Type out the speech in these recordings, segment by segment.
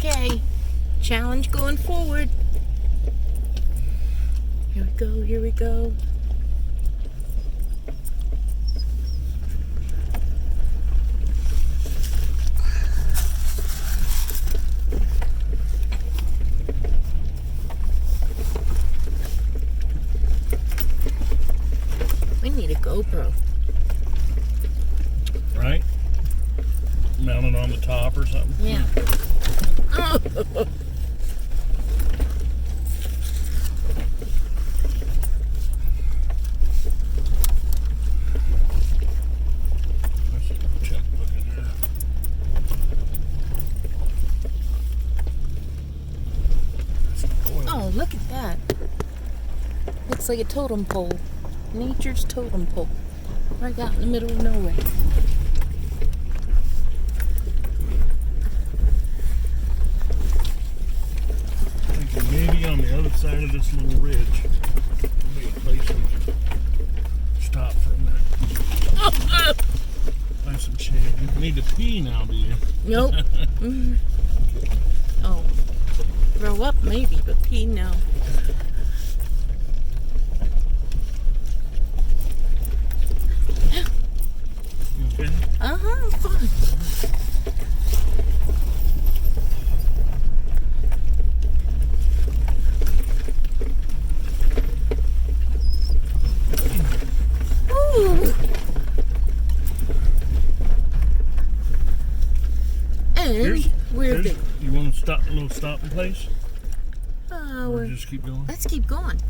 Okay, challenge going forward. Here we go, here we go. We need a GoPro. Right? Mounted on the top or something? Yeah. Oh. Let's check look in there. Oh, look at that. Looks like a totem pole. Nature's totem pole. Right out in the middle of nowhere. Thinking maybe on the other side of this little ridge. Maybe a place we can stop for a minute. Find some shade. You need to pee now, do you? Nope. Oh. Throw up maybe, but pee no. You okay? Uh-huh, I'm fine. Ooh. And we're big. You want to stop a little stopping place? Or We're, just keep going? let's keep going.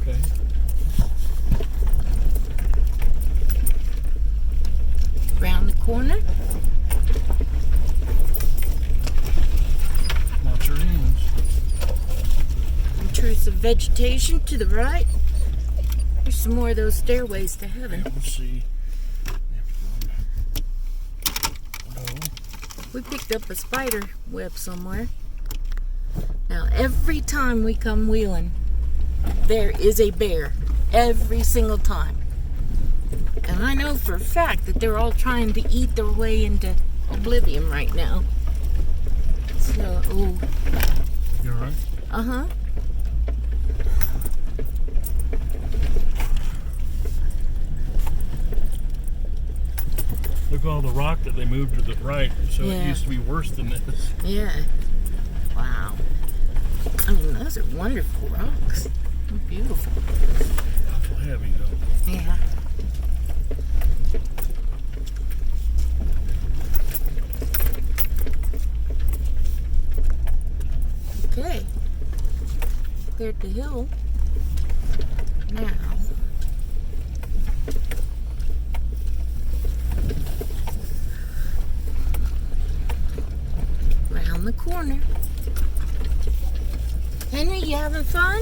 Okay. Round the corner. Watch your hands. Intrusive vegetation to the right. There's some more of those stairways to heaven. We'll see. No. We picked up a spider web somewhere. Now, every time we come wheeling, there is a bear. Every single time. And I know for a fact that they're all trying to eat their way into oblivion right now. So, ooh. You alright? Uh-huh. Look at all the rock that they moved to the right, so Yeah. it used to be worse than this. Yeah. Wow. I mean, those are wonderful rocks. They're beautiful. Awful heavy though. Yeah. Okay. Cleared the hill. Now. Round the corner. Henry, you having fun?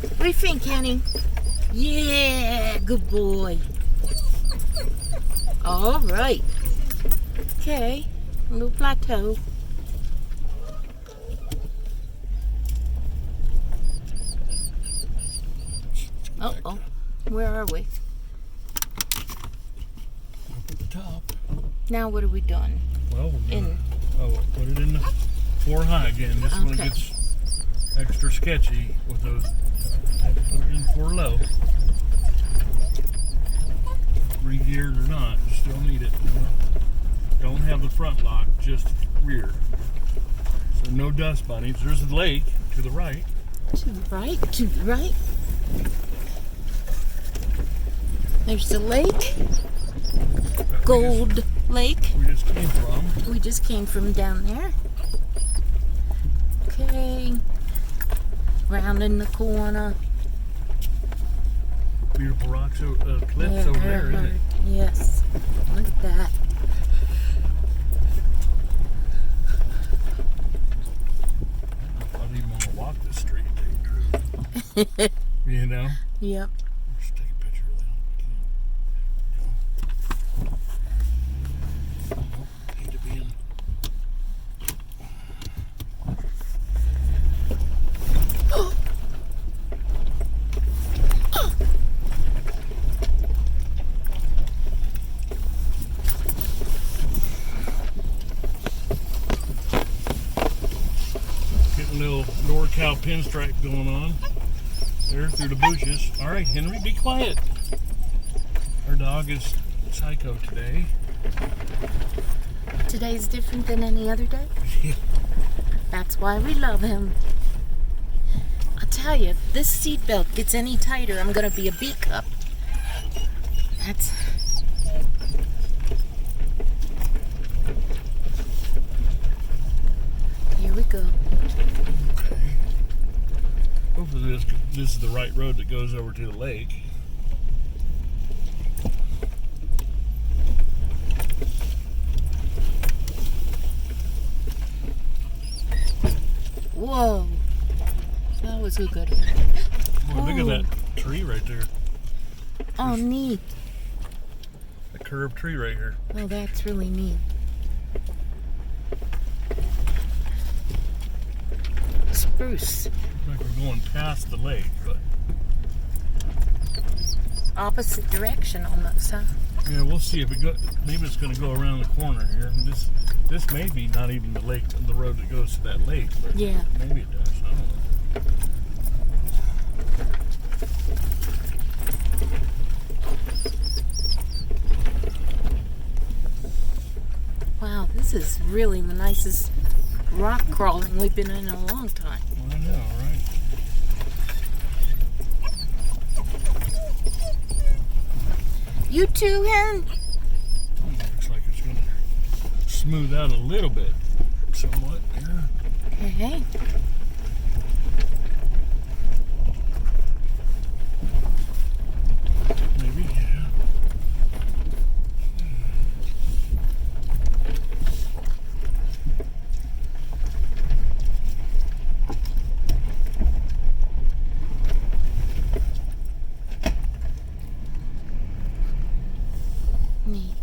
What do you think, Henny? Yeah, good boy. All right. Okay, a little plateau. Uh-oh, where are we? Up at the top. Now what are we doing? Well, we're In. gonna put it in the 4 high again, just when it Okay. gets extra sketchy with those. Have to put it in 4 low. Re-geared or not, you still need it. Don't have the front lock, just rear. So no dust bunnies. There's the lake to the right. To the right, to the right. There's the lake, Gold Lake. We just came from. We just came from down there. Okay. Rounding the corner. Beautiful rocks, cliffs over there, isn't it? Yes. Look at that. I don't even want to walk this street, to tell you the truth. You know? Yep. Just take a picture of that. Need to be in. cow pinstripe going on there through the bushes. All right, Henry, be quiet. Our dog is psycho today. Today's different than any other day. Yeah. That's why we love him. I'll tell you, if this seatbelt gets any tighter, I'm gonna be a B cup. That's. Here we go. Okay. Hopefully this is the right road that goes over to the lake. Whoa. That was a good one. Boy, look at that tree right there. Oh, neat. A curved tree right here. Oh, that's really neat. Spruce. Looks like we're going past the lake, but Opposite direction almost, huh? yeah, we'll see if it go. Maybe it's going to go around the corner here. And this may be not even the lake, the road that goes to that lake, but Yeah. maybe it does. I don't know. Wow, this is really the nicest rock crawling we've been in a long time. Well, I know, right? You too, Hen? Looks like it's going to smooth out a little bit, somewhat. Yeah. Hey. Maybe, yeah. Neat.